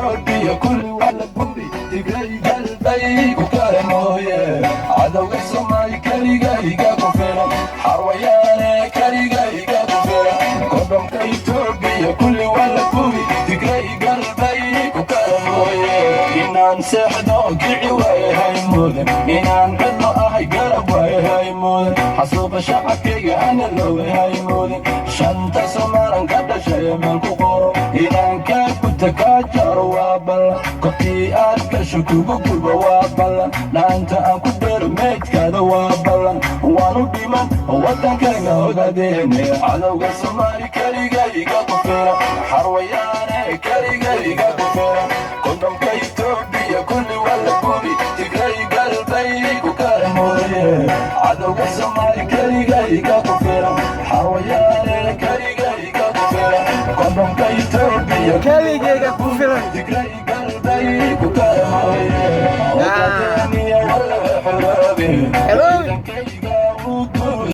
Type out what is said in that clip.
Ethiopia kulli wala guri tigray galbay ku kala mooye cadowga Soomaali kaliga iga ku filan xarwayaane kaliga iga ku filan qodobka Ethiopia kulli wala guri tigray galbay ku kala mooye inaan seexdo kici way haymudan inaan cidlo ahay garab way haymudan xasuuqa shacabkayga ana loo haymudan shanta Soomaalian ka dhashay meel ku qoro inaan ka تكاجر وابل قطي أركش كوكو وابل لا أنت أكو برميت كذا وابل وانو ديمان وطن كينا وغديني على وقسماري كريقا يقا كفيرا حروياني كريقا يقا كفيرا كنتم كيتوبيا كل ولا كوري تقري قلبي وكارموري على وقسماري كريقا يقا كفيرا حروياني كريقا يقا كفيرا كنتم كيتوبيا كريقا كفيرا تقري قلبي وكارموري Hello.